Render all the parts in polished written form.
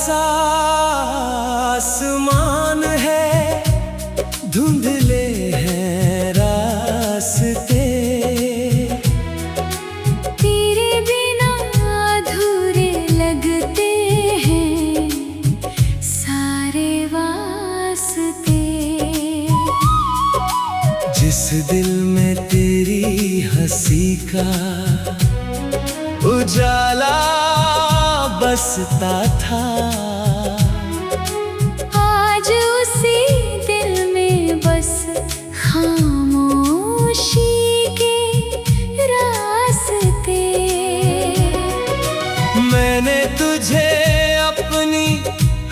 सा आसमान है, धुंधले हैं रास्ते, तेरे बिना अधूरे लगते हैं सारे वास्ते। जिस दिल में तेरी हंसी का उजाला बसता था, आज उसी दिल में बस खामोशी के रास्ते। मैंने तुझे अपनी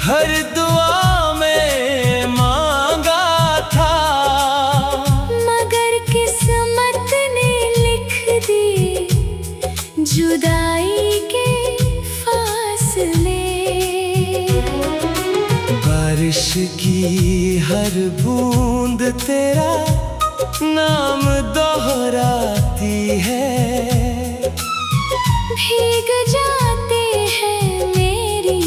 हर दुआ में मांगा था, मगर किस्मत ने लिख दी जुदाई के फासले। बारिश की हर बूंद तेरा नाम दोहराती है, भीग जाते हैं मेरी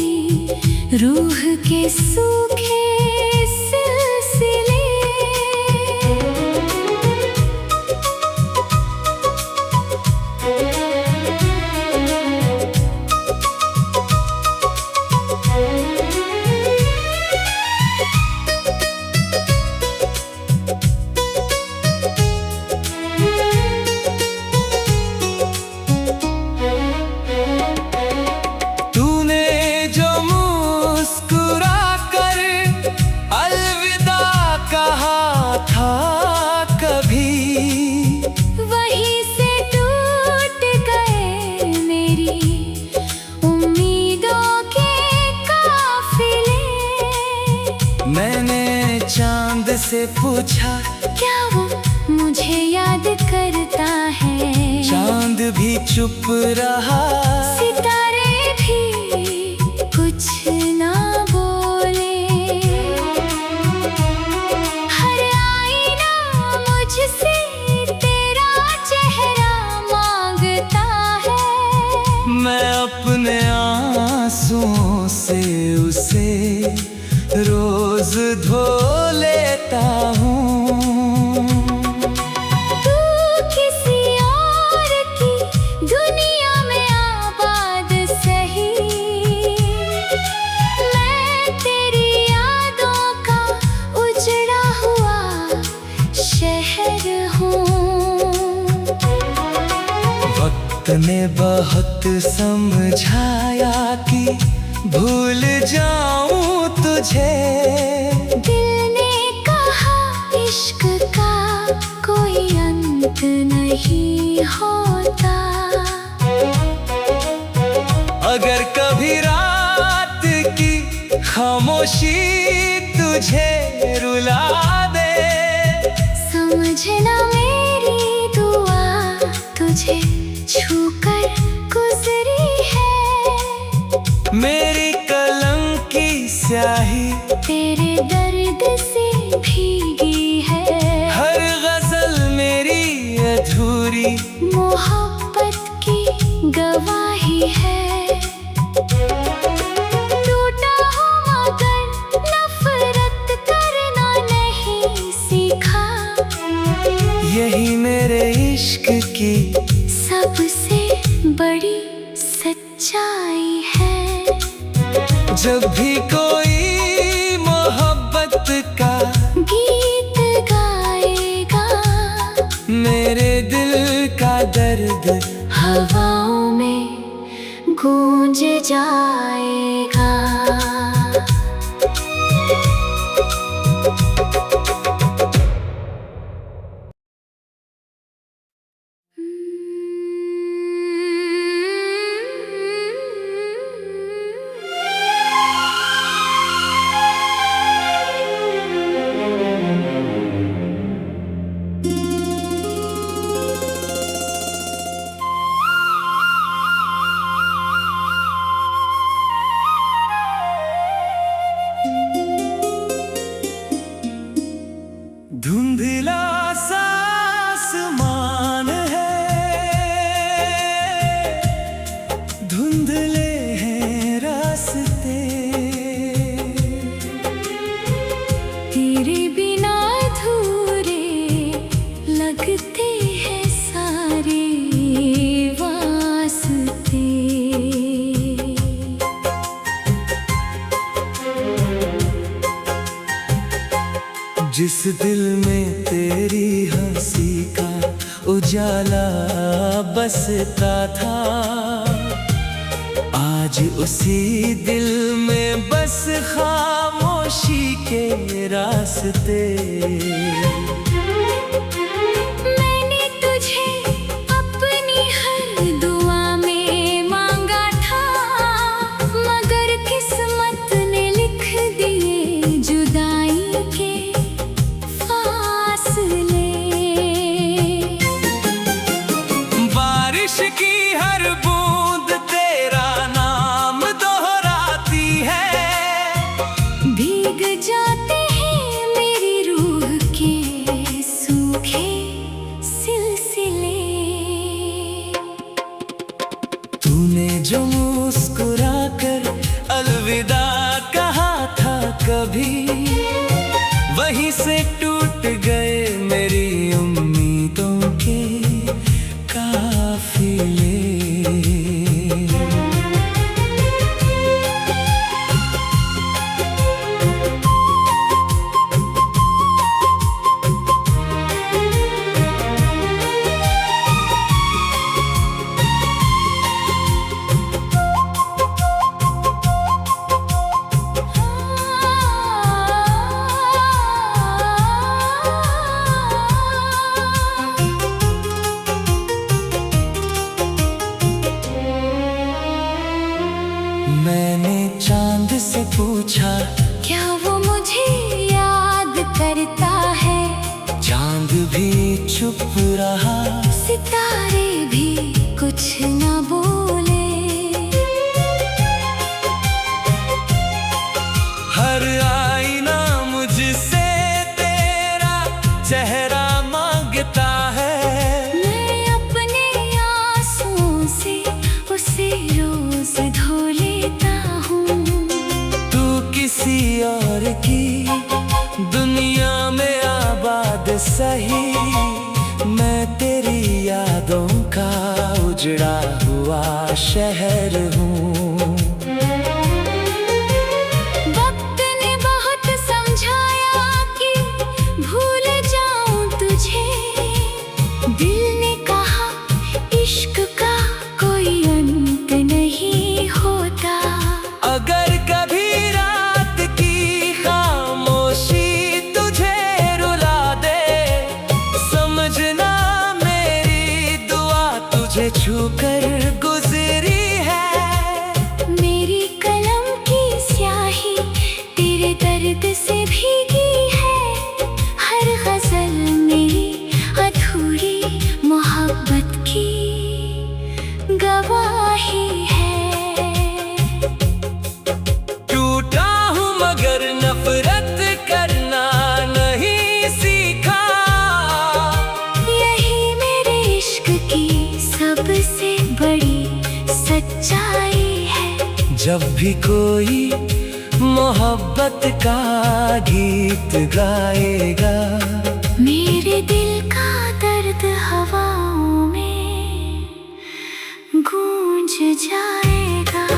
रूह के सूखे सिलसिले। वहीं से टूट गए मेरी उम्मीदों के काफिले। मैंने चांद से पूछा, क्या वो मुझे याद करता है? चांद भी चुप रहा, सितारे भी कुछ ना बोले। हर आईना मुझसे तेरा चेहरा मांगता है, मैं अपने आंसुओं से उसे रोज धो लेता हूँ। तू किसी और की दुनिया में आबाद सही, मैं तेरी यादों का उजड़ा हुआ शहर हूँ। वक्त ने बहुत समझाया कि भूल जाऊं तुझे, दिल ने कहा इश्क का कोई अंत नहीं होता। अगर कभी रात की खामोशी तुझे रुला दे, समझना मेरी दुआ तुझे छूकर गुजरी है। मेरी कलम की स्याही तेरे दर्द से भीगी है, हर गजल मेरी अधूरी मोहब्बत की गवाही है। टूटा हूँ मगर नफरत करना नहीं सीखा, यही मेरे इश्क की सबसे बड़ी सच्चाई है। जब भी कोई मोहब्बत का गीत गाएगा, मेरे दिल का दर्द हवाओं में गूंज जाएगा। बिना अधूरे लगते हैं सारे वास्ते। जिस दिल में तेरी हंसी का उजाला बसता था, आज उसी दिल में बस खामोशी के रास्ते। मैंने तुझे अपनी हर दुआ में मांगा था, मगर किस्मत ने लिख दिए जुदाई के फासले। बारिश की हर बूंद तेरा नाम दोहराती है, भीग जाते हैं मेरी रूह के सूखे सिलसिले। तूने जो मुस्कुरा कर अलविदा कहा था कभी, वहीं से टूट गए मेरी उम्मीदों के काफिले। मैंने चांद से पूछा, क्या वो मुझे याद करता है? चांद भी चुप रहा, सितारे भी कुछ न बोले। हर आईना मुझसे तेरा चेहरा मांगता है, मैं अपने आंसुओं से उसे रोज धो लेता हूँ। तू किसी और की दुनिया में आबाद सही, मैं तेरी यादों का उजड़ा हुआ शहर हूँ। वक्त ने बहुत समझाया कि भूल जाऊं तुझे, दिल ने कहा इश्क का कोई अंत नहीं होता। अगर कभी रात की खामोशी तुझे रुला दे, समझना मेरी दुआ तुझे छूकर गुजरी है। मेरी कलम की स्याही तेरे दर्द से भीगी है, हर गजल मेरी अधूरी मोहब्बत की गवाही है। टूटा हूँ मगर नफरत करना नहीं सीखा, यही मेरे इश्क की सबसे बड़ी सच्चाई है। जब भी कोई मोहब्बत का गीत गाएगा, मेरे दिल का दर्द हवाओं में गूंज जाएगा।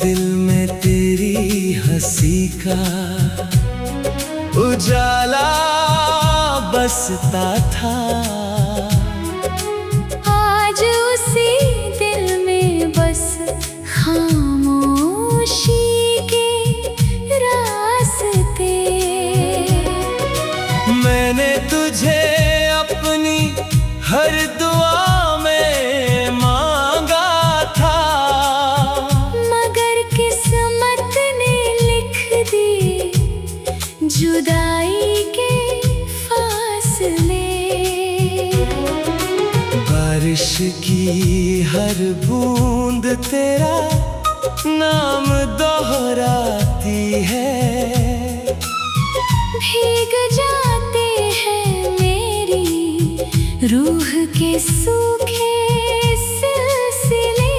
दिल में तेरी हंसी का उजाला बसता था, आज उसी दिल में बस खामोशी के रास्ते। मैंने तुझे अपनी हर दुआ में मांगा था, मगर किस्मत ने लिख दी जुदाई के फासले। बारिश की हर बूंद तेरा नाम दोहराती है, भीग जाते हैं मेरी रूह के सूखे सिलसिले।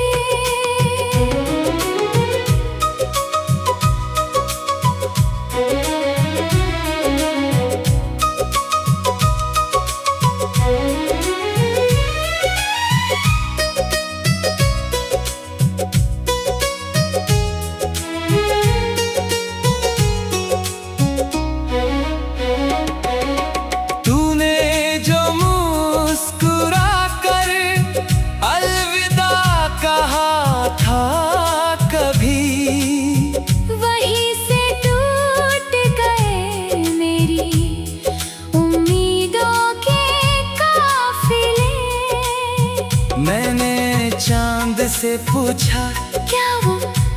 वहीं से टूट गए मेरी उम्मीदों के काफिले। मैंने चांद से पूछा, क्या वो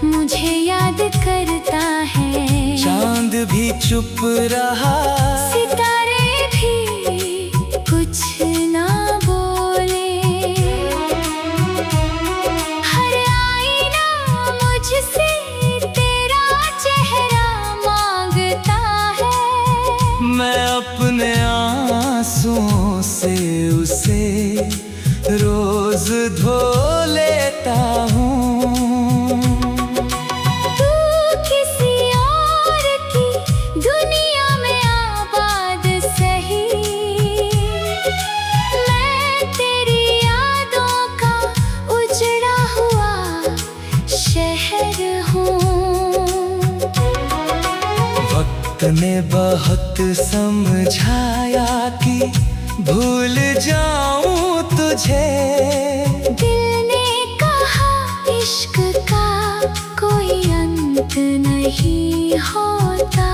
मुझे याद करता है? चांद भी चुप रहा, सितारे भी कुछ ना बोले। हर आईना मुझसे तेरा चेहरा मांगता है, मैं अपने आंसुओं से उसे रोज धो लेता हूँ। तू किसी और की दुनिया में आबाद सही, मैं तेरी यादों का उजड़ा हुआ शहर हूँ। वक्त ने बहुत समझाया कि भूल जाऊं तुझे, दिल ने कहा इश्क का कोई अंत नहीं होता।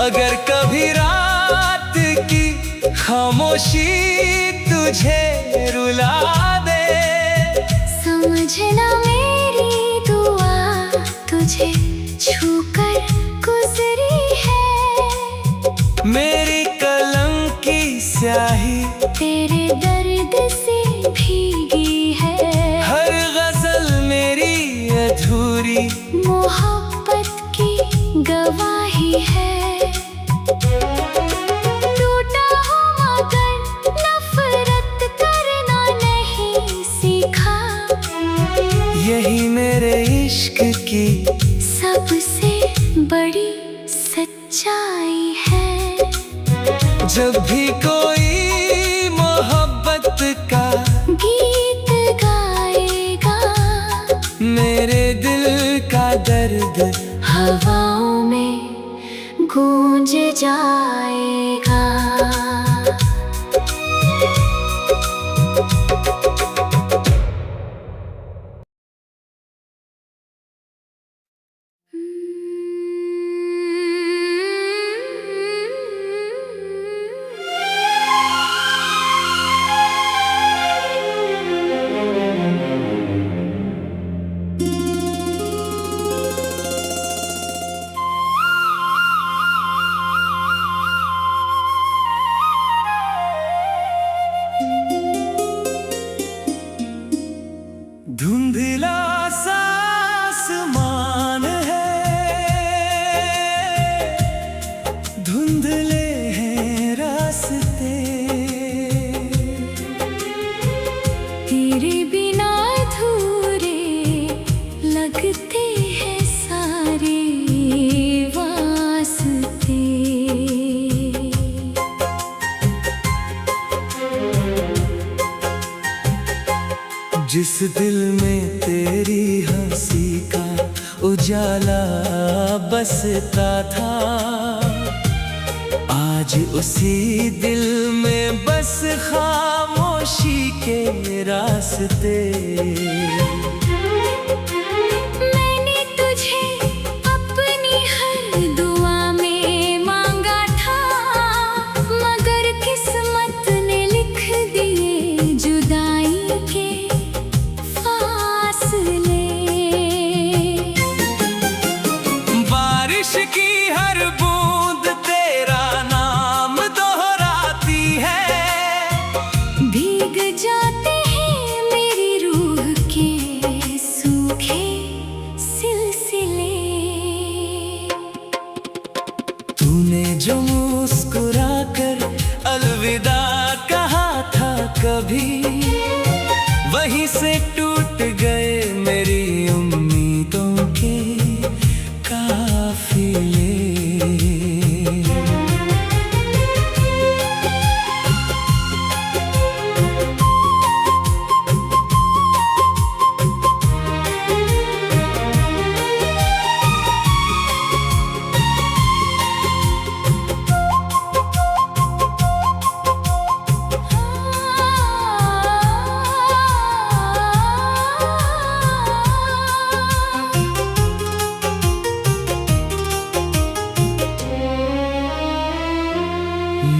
अगर कभी रात की खामोशी तुझे रुला दे, समझना मेरी दुआ तुझे छूकर गुजरी है। मेरी कलम की स्याही तेरे दर्द से भीगी है, हर गजल मेरी अधूरी मोहब्बत की गवाही है। टूटा हूँ मगर नफरत करना नहीं सीखा, यही मेरे इश्क की सबसे बड़ी सच्चाई है। जब भी कोई मोहब्बत का गीत गाएगा, मेरे दिल का दर्द हवाओं में गूंज जाएगा। उजाला बसता था। आज उसी दिल में बस खामोशी के रास्ते। मैंने तुझे अपनी हर दुआ में मांगा था, मगर किस्मत ने लिख दिए जुदाई के फासले। बारिश की हर बूंद तेरा नाम दोहराती है। भीग जाते हैं मेरी रूह के सूखे सिलसिले। तूने जो मुस्कुरा कर अलविदा कहा था कभी, वहीं से टूट गए मेरी उम्मीदों के काफिले।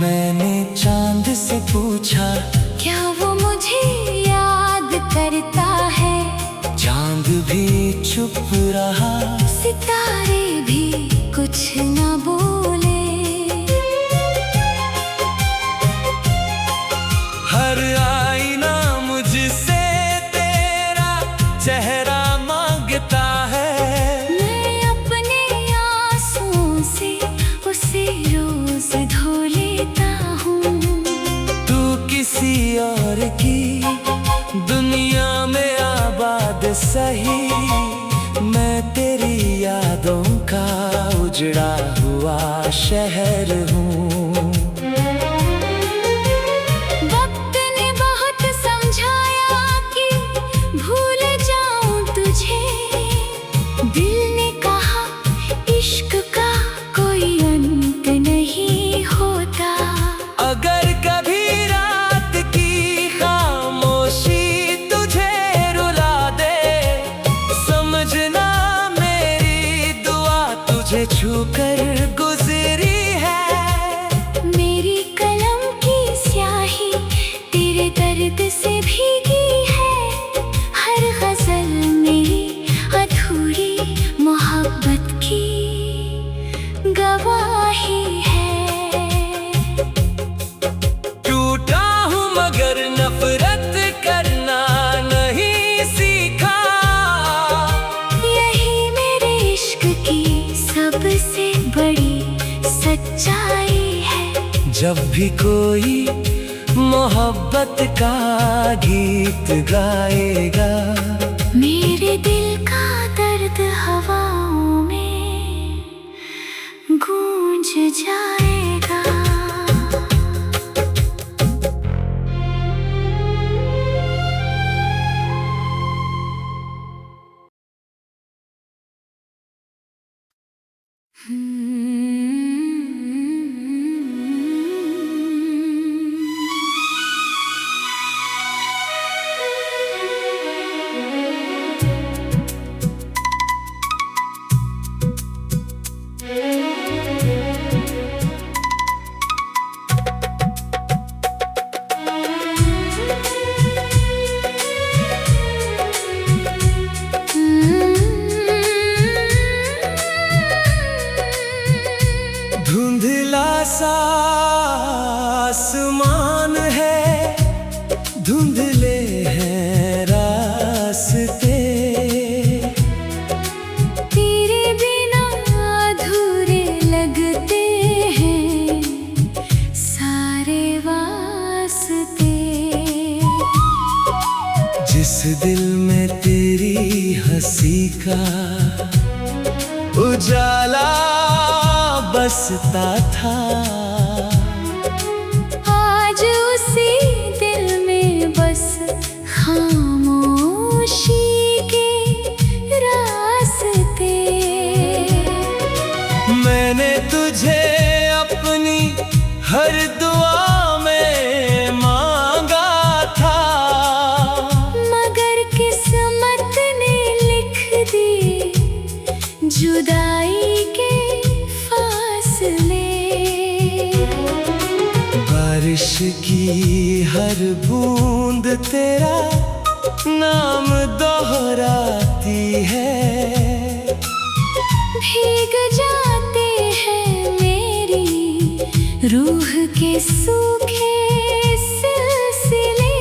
मैंने चांद से पूछा, क्या वो मुझे याद करता है? चांद भी चुप रहा, सितारे भी कुछ न बोले। हर आईना मुझसे तेरा चेहरा मांगता है। मैं अपने आंसुओं से उसे रोज धो लेता हूँ। तू किसी और की दुनिया में आबाद सही, मैं तेरी यादों का उजड़ा हुआ शहर हूँ। वक्त ने बहुत समझाया कि भूल जाऊं तुझे। दिल ने कहा इश्क का कोई अंत नहीं होता। अगर कभी रात की खामोशी तुझे रुला दे, समझना मेरी दुआ तुझे छूकर गुजरी है। मेरी कलम की स्याही तेरे दर्द से भीगी है। हर गजल मेरी अधूरी मोहब्बत की गवाही है। टूटा हूँ मगर नफरत करना नहीं सीखा। यही मेरे इश्क की सबसे बड़ी सच्चाई है। जब भी कोई मोहब्बत का गीत गाएगा, मेरे दिल का दर्द हवाओं में गूंज जाएगा। धुंधला सा आसमान है, धुंधले हैं रास्ते। तेरे बिना अधूरे लगते हैं सारे वास्ते। जिस दिल में तेरी हंसी का उजाला बसता था, आज उसी दिल में बस खामोशी के रास्ते। हर बूंद तेरा नाम दोहराती है। भीग जाते हैं मेरी रूह के सूखे सिलसिले।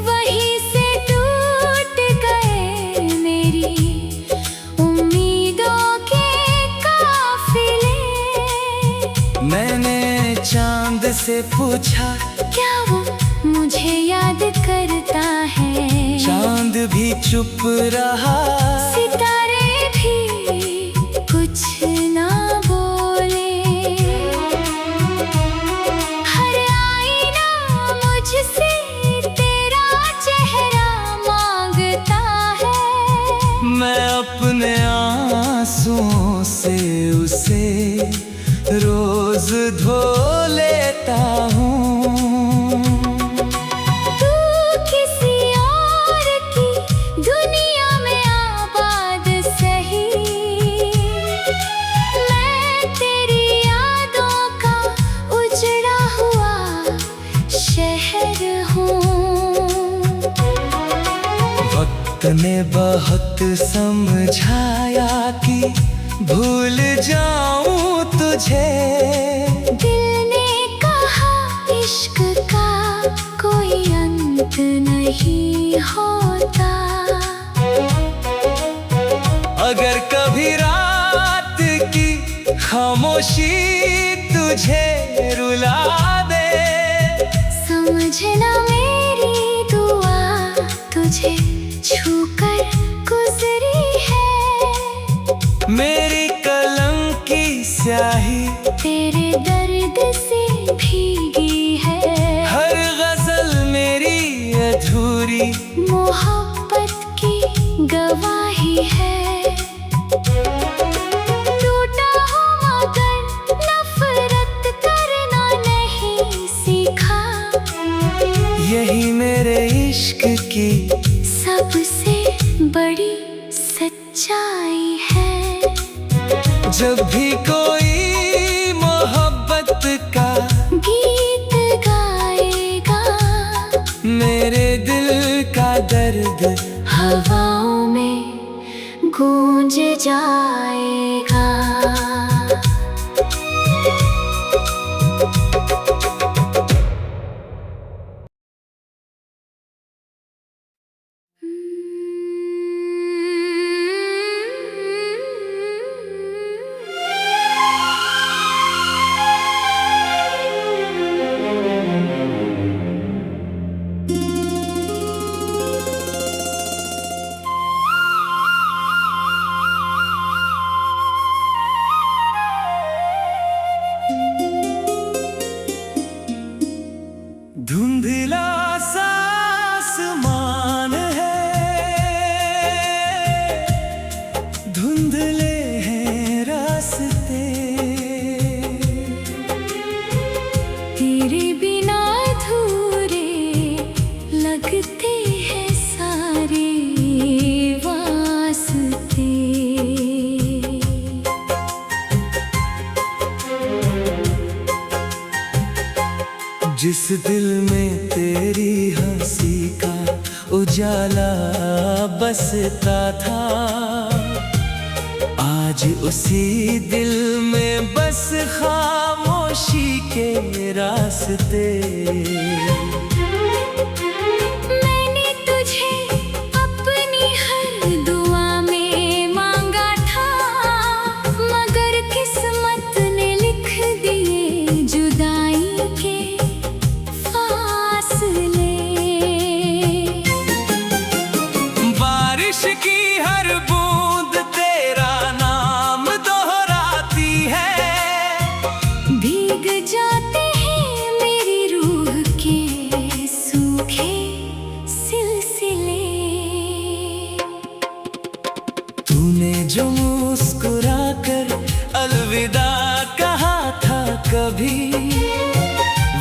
वहीं से टूट गए मेरी उम्मीदों के काफिले। मैंने चांद से पूछा, क्या वो मुझे याद करता है? चांद भी चुप रहा, सितारे भी कुछ ना बोले। हर आईना मुझसे तेरा चेहरा मांगता है। मैं अपने आंसुओं से उसे रोज धो लेता हूँ। तू किसी और की दुनिया में आबाद सही, मैं तेरी यादों का उजड़ा हुआ शहर हूँ। वक्त ने बहुत समझाया कि भूल जाऊं तुझे। दिल ने कहा इश्क का कोई अंत नहीं होता। अगर कभी रात की खामोशी तुझे रुला दे, समझना मेरी दुआ तुझे छूकर गुजरी है। मेरी कलम की स्याही तेरे दर्द से भीगी है। हर गजल मेरी अधूरी मोहब्बत की गवाही है। टूटा हूँ मगर नफरत करना नहीं सीखा। यही मेरे इश्क की सबसे बड़ी सच्चाई है। जब भी कोई मोहब्बत का गीत गाएगा, मेरे दिल का दर्द हवाओं में गूंज जाएगा। धुंधला सा आसमान है, धुंधले हैं रास्ते। तेरे बिना अधूरे लगते हैं सारे वास्ते। जिस दिल में तेरी हंसी का उजाला बसता था, आज उसी दिल में बस खामोशी के रास्ते। मैंने तुझे अपनी हर दुआ में मांगा था, मगर किस्मत ने लिख दिए जुदाई के फासले। बारिश की हर बूंद तेरा नाम दोहराती है। भीग जाते तूने जो मुस्कुरा कर अलविदा कहा था कभी,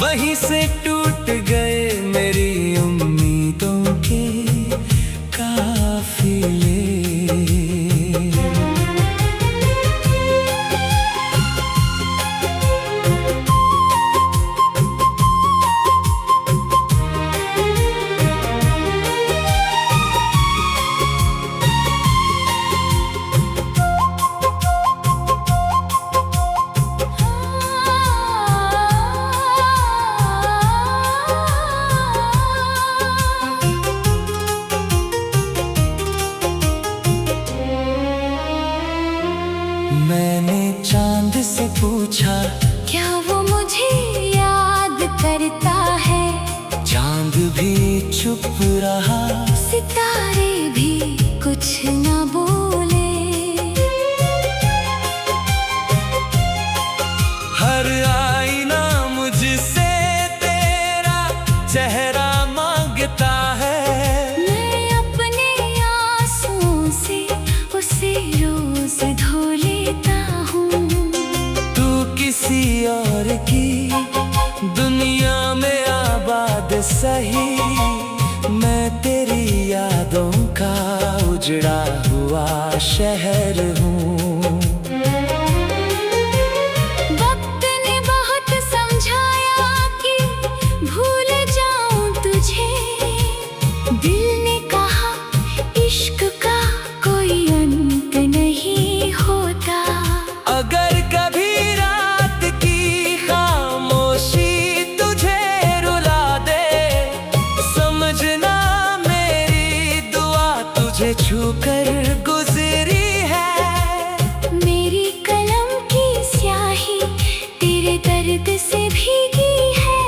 वहीं से टूट गए मेरी उम्मीदों के काफिले। मैंने चांद से पूछा, क्या वो मुझे याद करता है? चांद भी चुप रहा, सितारे भी कुछ न बोले। हर आईना मुझसे तेरा चेहरा मांगता है। मैं अपने आंसुओं से उसे रोज धो लेता हूँ। तू किसी और की दुनिया में आबाद सही, मैं तेरी यादों का उजड़ा हुआ शहर हूँ। वक्त ने बहुत समझाया कि भूल जाऊं तुझे। दिल ने कहा इश्क का कोई अंत नहीं होता। अगर कभी रात की खामोशी तुझे रुला दे, समझना मेरी दुआ तुझे छूकर गुजरी है। मेरी कलम की स्याही तेरे दर्द से भीगी है।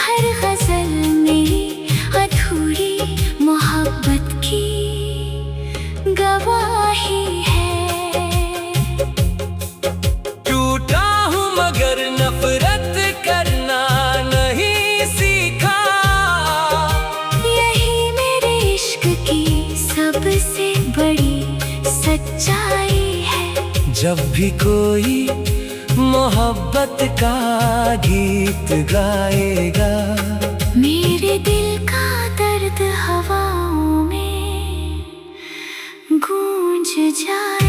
हर गजल मेरी अधूरी मोहब्बत की गवाही है। टूटा हूँ मगर नफरत करना नहीं सीखा, यही मेरे इश्क की सबसे बड़ी सच्चाई है। जब भी कोई मोहब्बत का गीत गाएगा, मेरे दिल का दर्द हवाओं में गूंज जाए।